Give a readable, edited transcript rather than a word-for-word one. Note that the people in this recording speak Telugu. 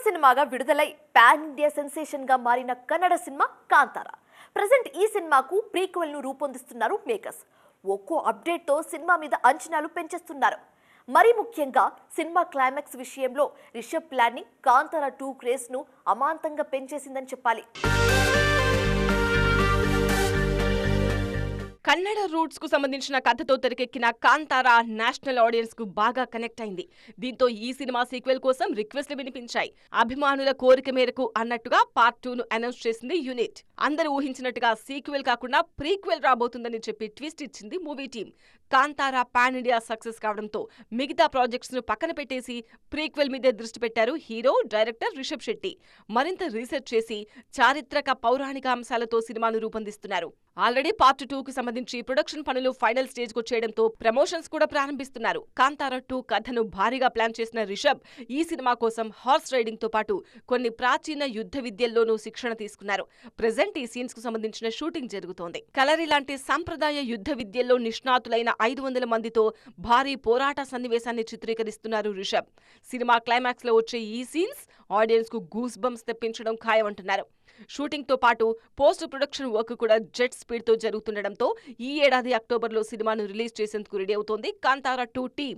సినిమాగా విడుదలై పాన్ ఇండియా సెన్సేషన్ గా మారిన కన్నడ సినిమా కాంతారా. ప్రెజెంట్ ఈ సినిమాకు ప్రీక్వెల్ ను రూపొందిస్తున్నారు మేకర్స్. ఒక్కో అప్డేట్ తో సినిమా మీద అంచనాలు పెంచేస్తున్నారు. మరి ముఖ్యంగా సినిమా క్లైమాక్స్ విషయంలో రిషబ్ ప్లానింగ్ కాంతారా 2 క్రేజ్ ను అమాంతంగా పెంచేసిందని చెప్పాలి. కన్నడ రూట్స్ కు సంబంధించిన కథతో తెరకెక్కిన కాంతారా నేషనల్ ఆడియన్స్ కు బాగా కనెక్ట్ అయింది. దీంతో ఈ సినిమా సీక్వెల్ కోసం రిక్వెస్ట్లు వినిపించాయి. అభిమానుల కోరిక మేరకు అన్నట్టుగా పార్ట్ 2 ను అనౌన్స్ చేసింది యూనిట్. అందరూ ఊహించినట్టుగా సీక్వెల్ కాకుండా ప్రీక్వెల్ రాబోతుందని చెప్పి ట్విస్ట్ ఇచ్చింది movie team. Kantara pan India success కావడంతో మిగతా ప్రాజెక్ట్స్ ను పక్కన పెట్టేసి ప్రీక్వెల్ మీదే దృష్టి పెట్టారు హీరో, డైరెక్టర్ రిషబ్ శెట్టి. మరింత రీసెర్చ్ చేసి చారిత్రక పౌరాణిక అంశాలతో సినిమాను రూపొందిస్తున్నారు. ఆల్రెడీ పార్ట్ 2 కు సంబంధించి ప్రొడక్షన్ పనులు ఫైనల్ స్టేజ్ కు చేయడంతో ప్రమోషన్స్ కూడా ప్రారంభిస్తున్నారు. కాంతారా 2 కథను భారీగా ప్లాన్ చేసిన రిషబ్ ఈ సినిమా కోసం హార్స్ రైడింగ్ తో పాటు కొన్ని ప్రాచీన యుద్ధ విద్యల్లోనూ శిక్షణ తీసుకున్నారు. ప్రెజెంట్ ఈ సీన్స్ కు సంబంధించిన షూటింగ్ జరుగుతోంది. కలరి లాంటి సంప్రదాయ యుద్ధ విద్యల్లో నిష్ణాతులైన 500 మందితో భారీ పోరాట సన్నివేశాన్ని చిత్రీకరిస్తున్నారు రిషబ్. సినిమా క్లైమాక్స్ లో వచ్చే ఈ సీన్స్ ఆడియన్స్ కు గూస్ బంప్స్ తెప్పించడం ఖాయమంటున్నారు. షూటింగ్ తో పాటు పోస్ట్ ప్రొడక్షన్ వర్క్ కూడా జెట్ స్పీడ్ తో జరుగుతుండటంతో ఈ ఏడాది అక్టోబర్లో సినిమాను రిలీజ్ చేసేందుకు రెడీ అవుతోంది కాంతారా 2 టీం.